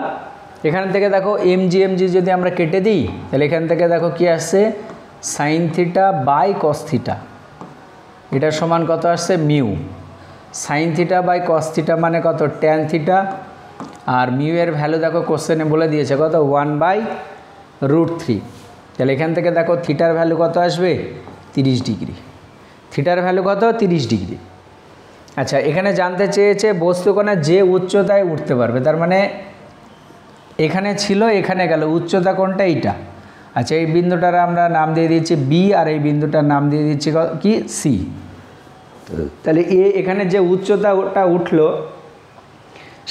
এখান থেকে দেখো mg যদি আমরা কেটে দিই তাহলে এখান থেকে দেখো কি আসছে, sin theta by cos theta. এটা সমান কত আসছে mu, sine theta by cos theta মানে কত ট্যান থিটা, আর মিউ এর ভ্যালু দেখো কোশ্চেনে বলে দিয়েছে কত 1/√3। তাহলে এখান থেকে দেখো থিটার ভ্যালু কত আসবে 30 ডিগ্রি, থিটার ভ্যালু কত 30 ডিগ্রি। আচ্ছা এখানে জানতে চেয়েছে বস্তুকণা যে উচ্চতায় উঠতে পারবে, তার মানে এখানে ছিল এখানে গেল, উচ্চতা কোনটা এইটা। আচ্ছা এই বিন্দুটার আমরা নাম দিয়ে দিচ্ছি বি, আর এই বিন্দুটার নাম দিয়ে দিচ্ছি কি সি। তাহলে এখানে যে উচ্চতাটা উঠলো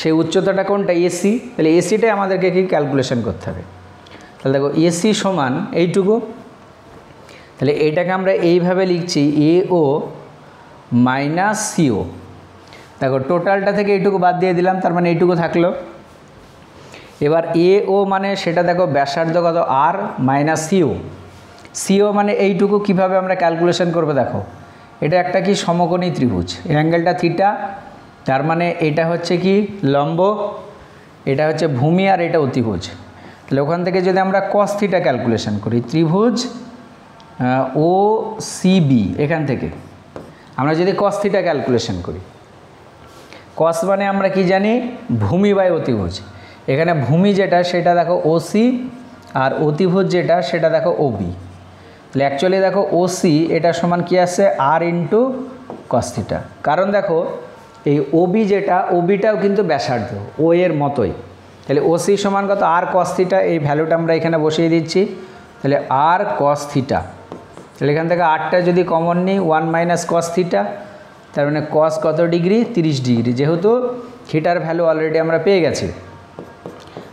সেই উচ্চতাটা কোনটা এসি, তাহলে এসিটাই আমাদেরকে কি ক্যালকুলেশন করতে হবে। তাহলে দেখো এসি সমান এইটুকু, তাহলে এইটাকে আমরা এইভাবে লিখছি এও মাইনাস সিও। দেখো টোটালটা থেকে এইটুকু বাদ দিয়ে দিলাম, তার মানে এইটুকু থাকলো। এবার এও মানে সেটা দেখো ব্যাসার্ধ কত আর মাইনাস সিও, সিও মানে এইটুকু কিভাবে আমরা ক্যালকুলেশন করবো, দেখো এটা একটা কি সমকোণী ত্রিভুজ, অ্যাঙ্গেলটা থিটা, তার মানে এটা হচ্ছে কি লম্ব, এটা হচ্ছে ভূমি, আর এটা অতিভুজ। তাহলে ওখান থেকে যদি আমরা কস থিটা ক্যালকুলেশন করি, ত্রিভুজ ও সিবি, এখান থেকে আমরা যদি কস থিটা ক্যালকুলেশন করি, কস মানে আমরা কি জানি ভূমি বাই অতিভুজ, এখানে ভূমি যেটা সেটা দেখো ওসি, আর অতিভুজ যেটা সেটা দেখো ওবি। তাহলে অ্যাকচুয়ালি দেখো ওসি এটা সমান কি আসছে আর ইন্টু কস থিটা, কারণ দেখো এই ওবি যেটা ওবিটাও কিন্তু ব্যাসার্ধ ও এর মতোই। তাহলে ওসি সমান কত আর কস থিটা, এই ভ্যালুটা আমরা এখানে বসিয়ে দিচ্ছি। তাহলে আর কস থিটা, তাহলে এখান থেকে আরটা যদি কমন নিই 1 - কস থিটা, তার মানে কস কত ডিগ্রি 30 ডিগ্রি, যেহেতু থিটার ভ্যালু অলরেডি আমরা পেয়ে গেছি।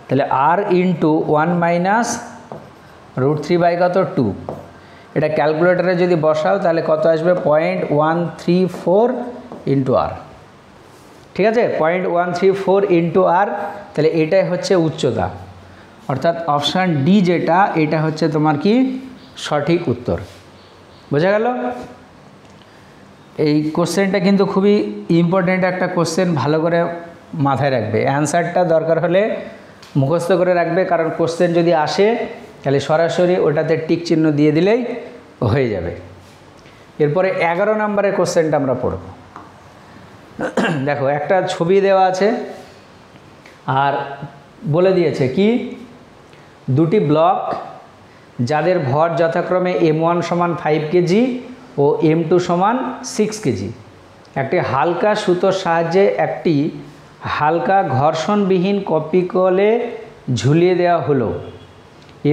তাহলে আর ইন্টু 1 - √3 বাই কত 2, এটা ক্যালকুলেটারে যদি বসাও তাহলে কত আসবে 0.134 ইন্টু আর, ঠিক আছে 0.134 ইন্টু আর। তাহলে এটাই হচ্ছে উচ্চতা, অর্থাৎ অপশান ডি যেটা এটা হচ্ছে তোমার কি সঠিক উত্তর। বোঝা গেল? এই কোশ্চেনটা কিন্তু খুবই ইম্পর্ট্যান্ট একটা কোশ্চেন, ভালো করে মাথায় রাখবে, অ্যান্সারটা দরকার হলে মুখস্থ করে রাখবে, কারণ কোশ্চেন যদি আসে তাহলে সরাসরি ওটাতে টিক চিহ্ন দিয়ে দিলেই হয়ে যাবে। এরপরে 11 নম্বরের কোশ্চেনটা আমরা পড়ব। দেখো একটা ছবি দেওয়া আছে আর বলে দিয়েছে কি দুটি ব্লক যাদের ভর যথাক্রমে m1 সমান 5 কেজি ও m2 সমান 6 কেজি একটি হালকা সুতোর সাহায্যে একটি হালকা ঘর্ষণবিহীন কপিকলে ঝুলিয়ে দেওয়া হলো।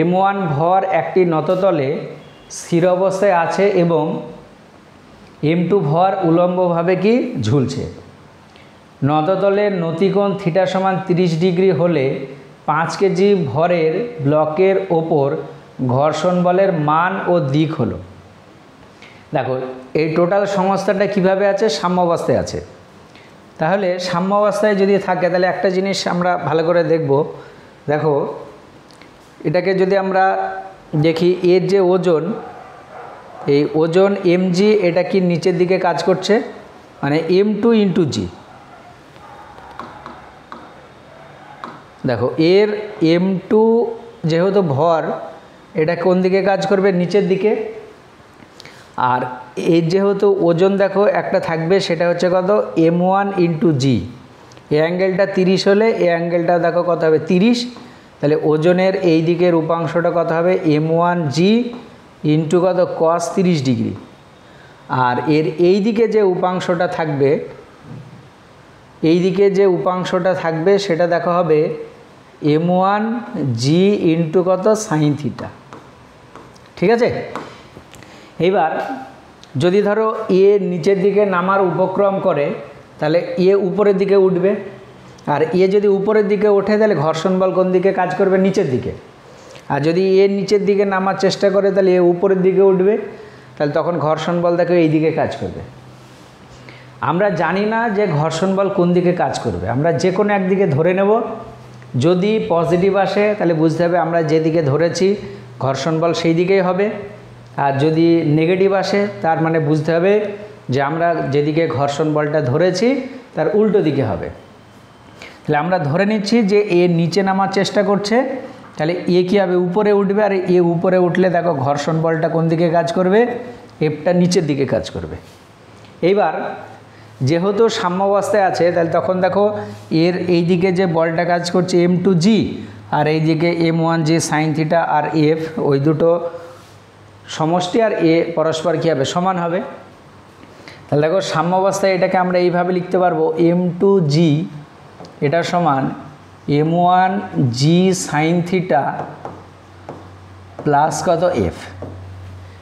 m1 ভর একটি নততলে স্থির অবস্থায় আছে এবং m2 ভর উলম্বভাবে কি ঝুলছে। নততলের নতিকোণ থিটা সমান 30 ডিগ্রি হলে 5 কেজি ভরের ব্লকের ওপর ঘর্ষণ বলের মান ও দিক হলো। দেখো এই টোটাল সংস্থাটা কিভাবে আছে, সাম্য অবস্থায় আছে। তাহলে সাম্য অবস্থায় যদি থাকে তাহলে একটা জিনিস আমরা ভালো করে দেখব। দেখো এটাকে যদি আমরা দেখি, এর যে ওজন, এই ওজন mg এটা কি নিচের দিকে কাজ করছে, মানে m2 ইন্টু জি। দেখো এর m2 যেহেতু ভর, এটা কোন দিকে কাজ করবে, নিচের দিকে। আর এর যেহেতু ওজন দেখো একটা থাকবে, সেটা হচ্ছে কত m1 ইন্টু জি। এই অ্যাঙ্গেলটা 30 হলে এই অ্যাঙ্গেলটা দেখো কত হবে 30। তাহলে ওজনের এই দিকের উপাংশটা কত হবে m1 জি ইন্টু কত cos 30 ডিগ্রি। আর এর এই দিকে যে উপাংশটা থাকবে, এই দিকে যে উপাংশটা থাকবে সেটা দেখা হবে m1 জি ইন্টু কত সাইন থিটা। ঠিক আছে, এবার যদি ধরো এ নিচের দিকে নামার উপক্রম করে তাহলে এ উপরের দিকে উঠবে, আর এ যদি উপরের দিকে ওঠে তাহলে ঘর্ষণ বল কোন দিকে কাজ করবে, নিচের দিকে। আর যদি এ নিচের দিকে নামার চেষ্টা করে তাহলে এ উপরের দিকে উঠবে, তাহলে তখন ঘর্ষণ বল দেখো এই দিকে কাজ করবে। আমরা জানি না যে ঘর্ষণ বল কোন দিকে কাজ করবে, আমরা যে কোনো একদিকে ধরে নেব। যদি পজিটিভ আসে তাহলে বুঝতে হবে আমরা যেদিকে ধরেছি ঘর্ষণ বল সেই দিকেই হবে, আর যদি নেগেটিভ আসে তার মানে বুঝতে হবে যে আমরা যেদিকে ঘর্ষণ বলটা ধরেছি তার উল্টো দিকে হবে। তাহলে আমরা ধরে নিচ্ছি যে এ নিচে নামার চেষ্টা করছে, তাহলে এ কী হবে উপরে উঠবে, আর এ উপরে উঠলে দেখো ঘর্ষণ বলটা কোন দিকে কাজ করবে, এফটা নিচের দিকে কাজ করবে। এইবার যেহেতু সাম্যাবস্থায় আছে তাহলে তখন দেখো এর এই দিকে যে বলটা কাজ করছে m2g আর এই দিকে m1g sin থিটা আর f ওই দুটো সমষ্টি আর এ পরস্পর কী হবে সমান হবে। তাহলে দেখো সাম্যাবস্থায় এটাকে আমরা এইভাবে লিখতে পারবো m2g এটা সমান m1g sin থিটা প্লাস কত f।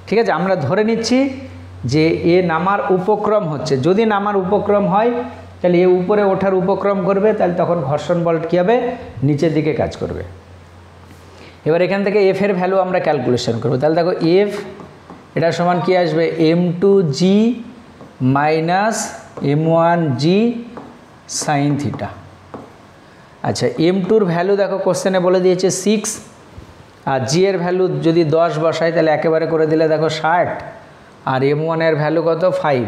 ঠিক আছে, আমরা ধরে নিচ্ছি যে এ নামার উপক্রম হচ্ছে, যদি নামার উপক্রম হয় তাহলে এ উপরে ওঠার উপক্রম করবে, তাহলে তখন ঘর্ষণ বল কী হবে নিচের দিকে কাজ করবে। এবার এখান থেকে এফ এর ভ্যালু আমরা ক্যালকুলেশন করব। তাহলে দেখো এফ এটা সমান কি আসবে m2g minus m1g sin theta. আচ্ছা, m2-র ভ্যালু দেখো কোশ্চেনে বলে দিয়েছে 6 আর জি এর ভ্যালু যদি 10 বসাই তাহলে একেবারে করে দিলে দেখো 60 আর m1 এর ভ্যালু কত 5,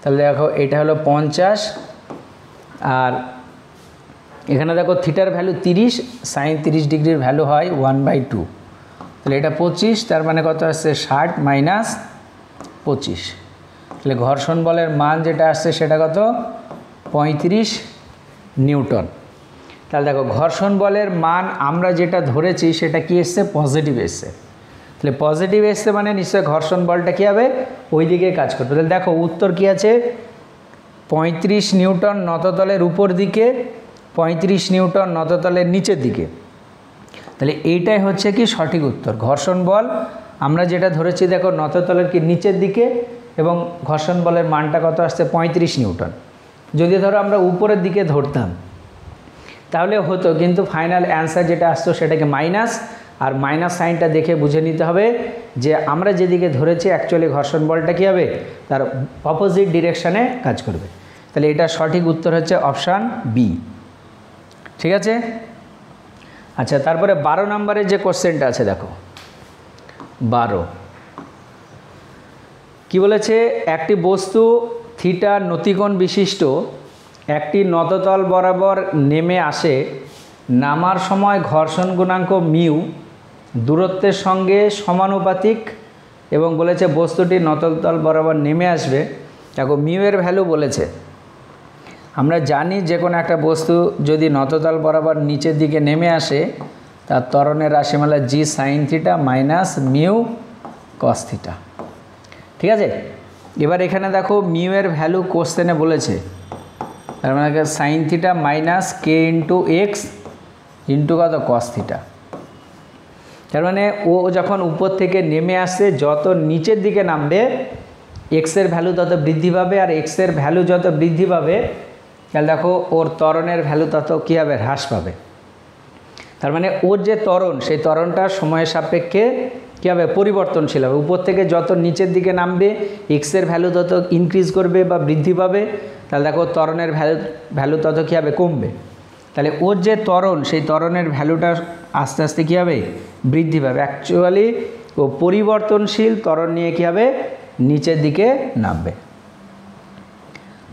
তাহলে দেখো এটা হলো 50 আর এখানে দেখো থিটার ভ্যালু 30 sin 30 ডিগ্রির ভ্যালু হয় 1/2, তাহলে এটা 25, তার মানে কত আসছে 60 মাইনাস 25, তাহলে ঘর্ষণ বলের মান যেটা আসছে সেটা কত 35 নিউটন। তাহলে দেখো ঘর্ষণ বলের মান আমরা যেটা ধরেছি সেটা কি এসছে পজিটিভ এসছে, তাহলে পজিটিভ এসছে মানে নিশ্চয়ই ঘর্ষণ বলটা কী হবে ওই দিকে কাজ করবে। তাহলে দেখো উত্তর কী আছে 35 নিউটন নততলের উপর দিকে 35 নিউটন নততলের নিচের দিকে, তাহলে এইটাই হচ্ছে কি সঠিক উত্তর। ঘর্ষণ বল আমরা যেটা ধরেছি দেখো নততলের কি নিচের দিকে এবং ঘর্ষণ বলের মানটা কত আসছে 35 নিউটন। যদি ধরো আমরা উপরের দিকে ধরতাম তাহলে হতো, কিন্তু ফাইনাল অ্যান্সার যেটা আসতো সেটাকে মাইনাস, আর মাইনাস সাইনটা দেখে বুঝে নিতে হবে যে আমরা যেদিকে ধরেছি অ্যাকচুয়ালি ঘর্ষণ বলটা কী হবে তার অপোজিট ডিরেকশানে কাজ করবে। তাহলে এটা সঠিক উত্তর হচ্ছে অপশান বি। ঠিক আছে, আচ্ছা তারপরে 12 নম্বরের যে কোশ্চেনটা আছে দেখো 12 কি বলেছে, একটি বস্তু থিটা নতিকোণ বিশিষ্ট একটি নততল বরাবর নেমে আসে, নামার সময় ঘর্ষণ গুণাঙ্ক মিউ দূরত্বের সঙ্গে সমানুপাতিক এবং বলেছে বস্তুটি নততল বরাবর নেমে আসবে। দেখো মিউ এর ভ্যালু বলেছে, আমরা জানি যে কোনো একটা বস্তু যদি নততল বরাবর নিচের দিকে নেমে আসে তার ত্বরণের রাশিমালা জি sine theta minus mu cos theta. ঠিক আছে, এবার এখানে দেখো মিউ এর ভ্যালু কোশ্চেনে বলেছে, তার মানে সাইন থিটা মাইনাস কে ইন্টু এক্স ইন্টু কত কস থিটা। তার মানে ও যখন উপর থেকে নেমে আসছে যত নিচের দিকে নামবে এক্সের ভ্যালু তত বৃদ্ধি পাবে, আর এক্সের ভ্যালু যত বৃদ্ধি পাবে তাহলে দেখো ওর ত্বরণের ভ্যালু তত কী হবে হ্রাস পাবে। তার মানে ওর যে ত্বরণ সেই ত্বরণটা সময়ের সাপেক্ষে কী হবে পরিবর্তনশীল হবে, উপর থেকে যত নিচের দিকে নামবে এক্সের ভ্যালু তত ইনক্রিজ করবে বা বৃদ্ধি পাবে, তাহলে দেখো ত্বরণের ভ্যালু তত কী হবে কমবে। তাহলে ওর যে ত্বরণ সেই ত্বরণের ভ্যালুটা আস্তে আস্তে কী হবে বৃদ্ধি পাবে। অ্যাকচুয়ালি ও পরিবর্তনশীল ত্বরণ নিয়ে কী হবে নিচের দিকে নামবে।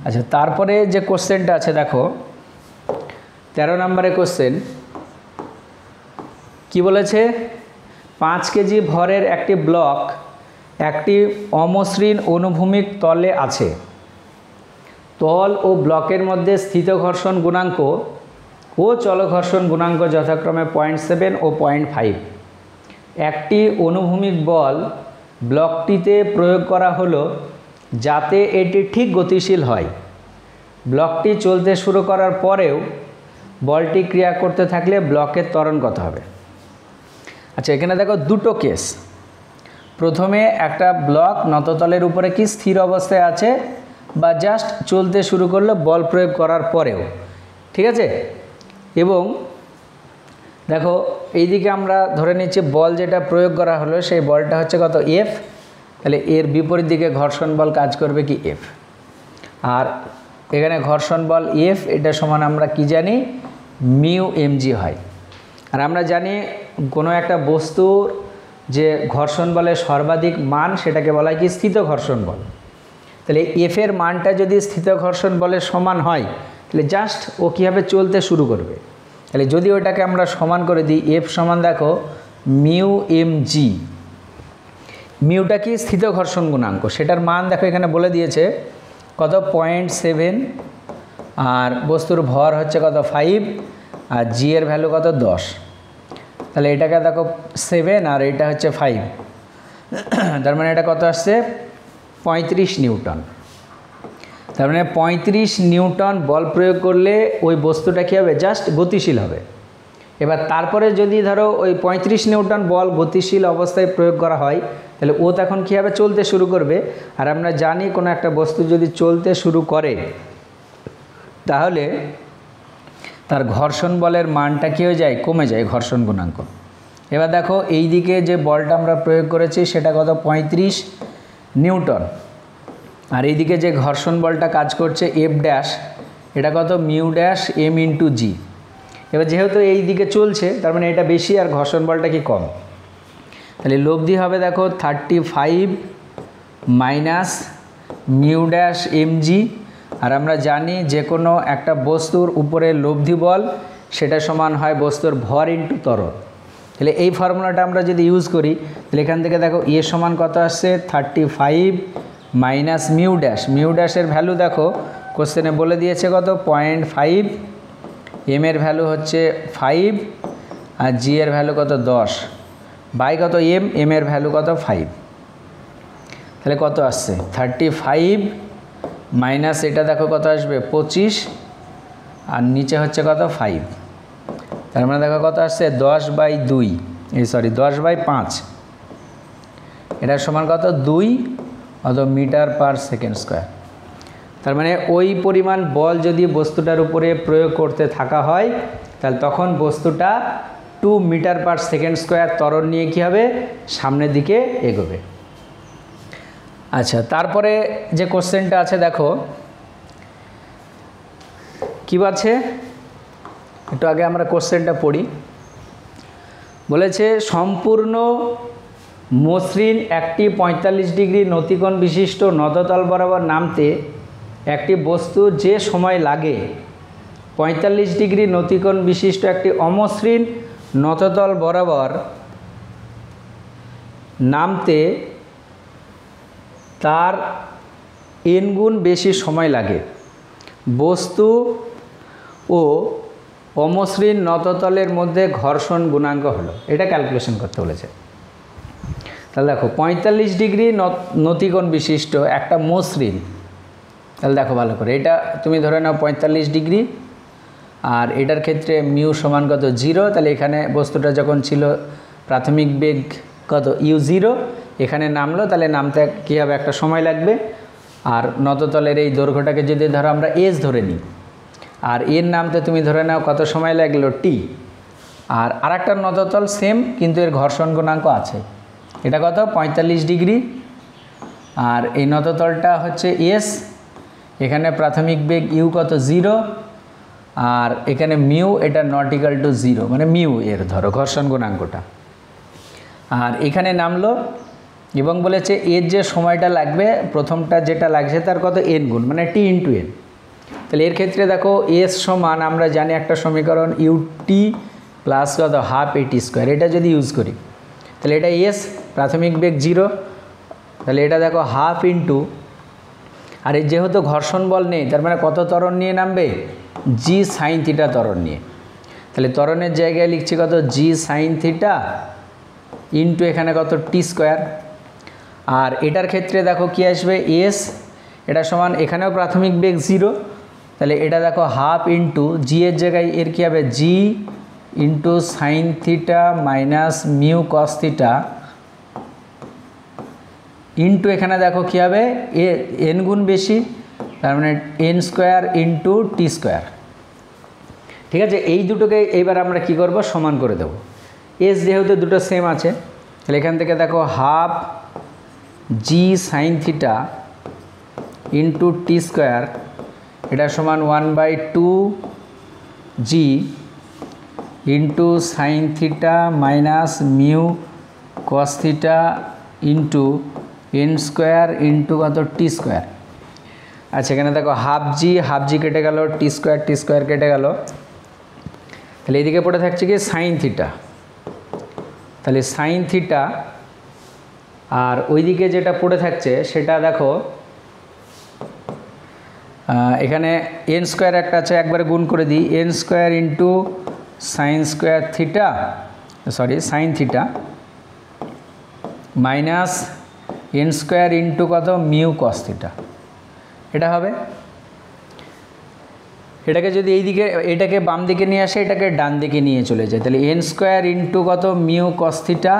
আচ্ছা তারপরে যে কোশ্চেনটা আছে দেখো 13 নম্বরের কোশ্চেন কি বলেছে, 5 কেজি ভরের একটি ব্লক একটি অমসৃণ অনুভূমিক তলে আছে, তল ও ব্লকের মধ্যে স্থিত ঘর্ষণ গুণাঙ্ক ও চলঘর্ষণ গুণাঙ্ক যথাক্রমে 0.7 ও 0.5। একটি অনুভূমিক বল ব্লকটিতে প্রয়োগ করা হলো যাতে এটি ঠিক গতিশীল হয়। ব্লকটি চলতে শুরু করার পরেও বলটি ক্রিয়া করতে থাকলে ব্লকের ত্বরণ কত হবে। আচ্ছা এখানে দেখো দুটো কেস, প্রথমে একটা ব্লক নততলের উপরে কি স্থির অবস্থায় আছে বা জাস্ট চলতে শুরু করলো বল প্রয়োগ করার পরেও, ঠিক আছে, এবং দেখো এইদিকে আমরা ধরে নিচ্ছি বল যেটা প্রয়োগ করা হলো সেই বলটা হচ্ছে কত এফ, তাহলে এর বিপরীত দিকে ঘর্ষণ বল কাজ করবে কি এফ, আর এখানে ঘর্ষণ বল এফ এটা সমান আমরা কি জানি মিউ এমজি হয়। আর আমরা জানি কোনো একটা বস্তুর যে ঘর্ষণ বলের সর্বাধিক মান সেটাকে বলা হয় কি স্থিত ঘর্ষণ বল। তাহলে এফ এর মানটা যদি স্থিত ঘর্ষণ বলের সমান হয় তাহলে জাস্ট ও কীভাবে চলতে শুরু করবে। তাহলে যদি ওটাকে আমরা সমান করে দিই এফ সমান দেখো মিউ এমজি, মিউটা কি স্থিত ঘর্ষণ গুণাঙ্ক, সেটার মান দেখো এখানে বলে দিয়েছে কত 0.7, আর বস্তুর ভর হচ্ছে কত 5, আর জি এর ভ্যালু কত 10। তাহলে এটাকে দেখো 7 আর এটা হচ্ছে 5, তার মানে এটা কত আসছে 35 নিউটন। তার মানে 35 নিউটন বল প্রয়োগ করলে ওই বস্তুটা কী হবে, জাস্ট গতিশীল হবে। এবার তারপরে যদি ধরো ওই 35 নিউটন বল গতিশীল অবস্থায় প্রয়োগ করা হয়, তাহলে ও তখন কী হবে, চলতে শুরু করবে। আর আমরা জানি কোনো একটা বস্তু যদি চলতে শুরু করে তাহলে তার ঘর্ষণ বলের মানটা কী হয়ে যায়, কমে যায়, ঘর্ষণ গুণাঙ্ক। এবার দেখো এই দিকে যে বলটা আমরা প্রয়োগ করেছি সেটা কত 35 নিউটন, আর এইদিকে যে ঘর্ষণ বলটা কাজ করছে এফ ড্যাশ, এটা কত মিউ ড্যাশ এম ইন্টু জি। এবার যেহেতু এই দিকে চলছে তার মানে এটা বেশি আর ঘর্ষণ বলটা কি কম, তাহলে লব্ধি হবে দেখো 35 minus mu dash m g. আর আমরা জানি যে কোনো একটা বস্তুর উপরে লব্ধি বল সেটা সমান হয় বস্তুর ভর ইন্টু ত্বরণ। তাহলে এই ফর্মুলাটা আমরা যদি ইউজ করি তাহলে এখান থেকে দেখো এ সমান কত আসছে 35 মাইনাস মিউ ড্যাশ, মিউ ড্যাশের ভ্যালু দেখো কোশ্চেনে বলে দিয়েছে কত 0.5, এম এর ভ্যালু হচ্ছে 5 আর জি এর ভ্যালু কত 10 বাই কত এম এর ভ্যালু কত 5। তাহলে কত আসছে 35 মাইনাস এটা দেখো কত আসবে 25 আর নিচে হচ্ছে কত 5, তার মানে দেখো কত আসছে 10/2, 10/5, এটা সমান কত 2 অত মিটার পার সেকেন্ড স্কোয়ার। তার মানে ওই পরিমাণ বল যদি বস্তুটার উপরে প্রয়োগ করতে থাকা হয় তাহলে তখন বস্তুটা 2 মিটার পার সেকেন্ড স্কোয়ার ত্বরণ নিয়ে কী হবে, সামনের দিকে এগোবে। আচ্ছা, তারপরে যে কোশ্চেনটা আছে দেখো কী আছে, একটু আগে আমরা কোশ্চেনটা পড়ি। বলেছে সম্পূর্ণ মসৃণ একটি 45 ডিগ্রি নতিকোণ বিশিষ্ট নততল বরাবর নামতে একটি বস্তু যে সময় লাগে 45 ডিগ্রি নতিকোণ বিশিষ্ট একটি অমসৃণ নততল বরাবর নামতে তার n গুণ বেশি সময় লাগে বস্তু ও অমসৃণ নততলের মধ্যে ঘর্ষণ গুণাঙ্ক হলো। এটা ক্যালকুলেশন করতে বলেছে। তাহলে দেখো 45 ডিগ্রি নতিকোণ বিশিষ্ট একটা মসৃণ, তাহলে দেখো ভালো করে, এটা তুমি ধরে নাও 45 ডিগ্রি আর এটার ক্ষেত্রে মিউ সমান কত 0। তাহলে এখানে বস্তুটা যখন ছিল প্রাথমিক বেগ কত u0, এখানে নামলো, তাহলে নামতে কী হবে, একটা সময় লাগবে। আর নততলের এই দৈর্ঘ্যটাকে যদি ধরো আমরা এস ধরে নিই আর এর নামতে তুমি ধরে নাও কত সময় লাগলো টি। আর আরেকটা নততল সেম কিন্তু এর ঘর্ষণ গুণাঙ্ক আছে, এটা কত 45 ডিগ্রি আর এই নততলটা হচ্ছে এস, এখানে প্রাথমিক বেগ ইউ কত 0 আর এখানে মিউ, এটা নট ইকাল টু 0 মানে মিউ এর ধরো ঘর্ষণ গুণাঙ্কটা। আর এখানে নামলো এবং বলেছে এর যে সময়টা লাগবে প্রথমটা যেটা লাগছে তার কত n গুণ মানে t ইন্টু n। তাহলে এর ক্ষেত্রে দেখো এস সমান আমরা জানি একটা সমীকরণ ইউটি প্লাস কত হাফ এটি স্কোয়ার, এটা যদি ইউজ করি তাহলে এটা এস প্রাথমিক বেগ 0, তাহলে এটা দেখো হাফ ইন্টু, আর এই যেহেতু ঘর্ষণ বল নেই তার মানে কত ত্বরণ নিয়ে নামবে, জি সাইন থিটা ত্বরণ নিয়ে। তাহলে ত্বরণের জায়গায় লিখছি কত জি সাইন থিটা ইন্টু এখানে কত টি স্কোয়ার। আর এটার ক্ষেত্রে দেখো কি আসবে এস, এটা সমান এখানেও প্রাথমিক বেগ 0, তাহলে এটা দেখো হাফ ইন্টু জি এর জায়গায় এর কী হবে g into sine theta minus mu cos theta into এখানে দেখো কী হবে এন গুণ বেশি, তার মানে n square into t square. ঠিক আছে, এই দুটোকে এইবার আমরা কি করব, সমান করে দেব। এস যেহেতু দুটো সেম আছে তাহলে এখান থেকে দেখো half g sine theta into t square, এটা সমান 1/2 g into sine theta minus mu cos theta into n square into কত টি স্কোয়ার। আচ্ছা, এখানে দেখো হাফ জি কেটে গেল, টি স্কোয়ার কেটে গেল, তাহলে এদিকে পড়ে থাকছে কি সাইন থিটা, তাহলে সাইন থিটা আর ওইদিকে যেটা পড়ে থাকছে সেটা দেখো এখানে এন স্কোয়ার একটা আছে, একবারে গুণ করে দিই, N square into sine square theta, sorry sign theta, minus N square into কত মিউ কস থিটা, এটা হবে। এটাকে যদি এই দিকে, এটাকে বাম দিকে নিয়ে আসে, এটাকে ডান দিকে নিয়ে চলে যায়, তাহলে এন স্কোয়ার ইন্টু কত মিউ কস থিটা,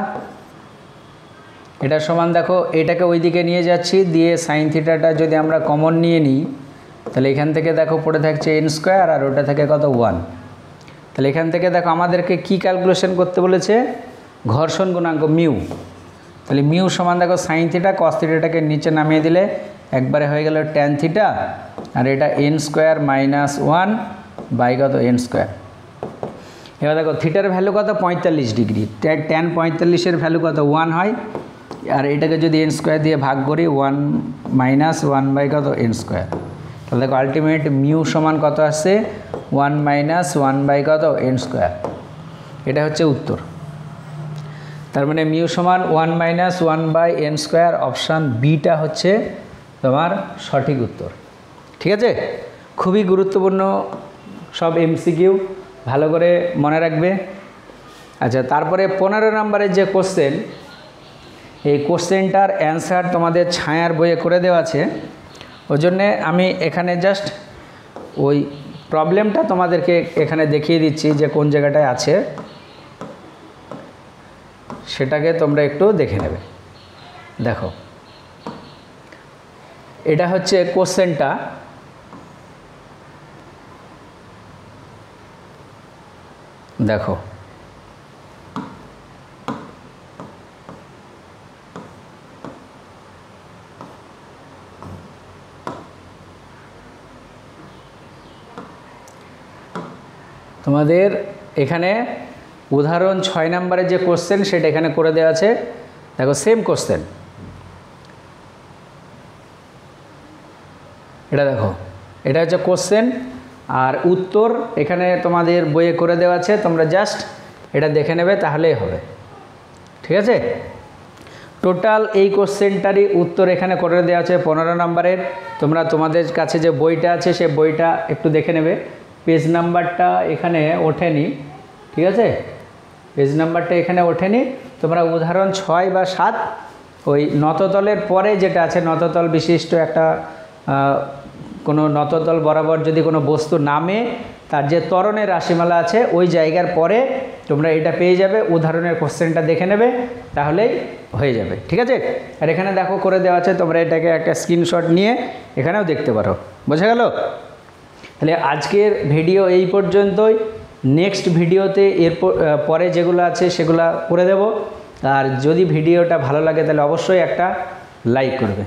এটা সমান দেখো এটাকে ওই দিকে নিয়ে যাচ্ছি, দিয়ে সাইন থিটাটা যদি আমরা কমন নিয়ে নিই, তাহলে এখান থেকে দেখো পড়ে থাকছে এন স্কোয়ার, আর ওটা থেকে কত 1। তাহলে এখান থেকে দেখো আমাদেরকে কি ক্যালকুলেশন করতে বলেছে, ঘর্ষণ গুণাঙ্ক মিউ। তাহলে মিউ সমান দেখো সাইন থিটা, কস থিটাটাকে নিচে নামিয়ে দিলে একবারে হয়ে গেল ট্যান থিটা, আর এটা এন স্কোয়ার মাইনাস 1 বাই কত এন স্কোয়ার। এবার দেখো থিটার ভ্যালু কত 45 ডিগ্রি, ট্যান 45-এর ভ্যালু কত 1 হয়, আর এটাকে যদি এন স্কোয়ার দিয়ে ভাগ করি 1 মাইনাস 1 বাই কত এন স্কোয়ার। তাহলে দেখো আলটিমেট মিউ সমান কত আসছে 1 মাইনাস 1 বাই কত এন স্কোয়ার, এটা হচ্ছে উত্তর। তার মানে মিউ সমান 1 minus 1 by N square, option beta হচ্ছে তোমার সঠিক উত্তর। ঠিক আছে, খুবই গুরুত্বপূর্ণ সব এমসিকিউ, ভালো করে মনে রাখবে। আচ্ছা, তারপরে 15 নম্বরের যে কোশ্চেন, এই কোশ্চেনটার অ্যান্সার তোমাদের ছায়ার বইয়ে করে দেওয়া আছে, ওই জন্যে আমি এখানে জাস্ট ওই প্রবলেমটা তোমাদেরকে এখানে দেখিয়ে দিচ্ছি যে কোন জায়গাটায় আছে, সেটাকে তোমরা একটু দেখে নেবে। দেখো এটা হচ্ছে কোশ্চেনটা, দেখো তোমাদের এখানে উদাহরণ 6 নম্বরের যে কোশ্চেন সেটা এখানে করে দেওয়া আছে। দেখো সেম কোশ্চেন, এটা দেখো এটা হচ্ছে কোশ্চেন, আর উত্তর এখানে তোমাদের বইয়ে করে দেওয়া আছে, তোমরা জাস্ট এটা দেখে নেবে তাহলেই হবে। ঠিক আছে, টোটাল এই কোশ্চেনটারই উত্তর এখানে করে দেওয়া আছে 15 নম্বরের। তোমরা তোমাদের কাছে যে বইটা আছে সে বইটা একটু দেখে নেবে, পেজ নাম্বারটা এখানে ওঠেনি। ঠিক আছে, পেজ নাম্বারটা এখানে ওঠেনি, তোমরা উদাহরণ 6 বা 7 ওই নততলের পরে যেটা আছে, নততল বিশিষ্ট একটা কোনো নততল বরাবর যদি কোনো বস্তু নামে, তার যে ত্বরণের রাশিমালা আছে ওই জায়গার পরে তোমরা এটা পেয়ে যাবে, উদাহরণের কোশ্চেনটা দেখে নেবে তাহলেই হয়ে যাবে। ঠিক আছে, আর এখানে দেখো করে দেওয়া আছে, তোমরা এটাকে একটা স্ক্রিনশট নিয়ে এখানেও দেখতে পারো। বোঝা গেল? তাহলে আজকের ভিডিও এই পর্যন্তই। নেক্সট ভিডিওতে পরে যেগুলো আছে সেগুলো করে দেব। আর যদি ভিডিওটা ভালো লাগে তাহলে অবশ্যই একটা লাইক করবে।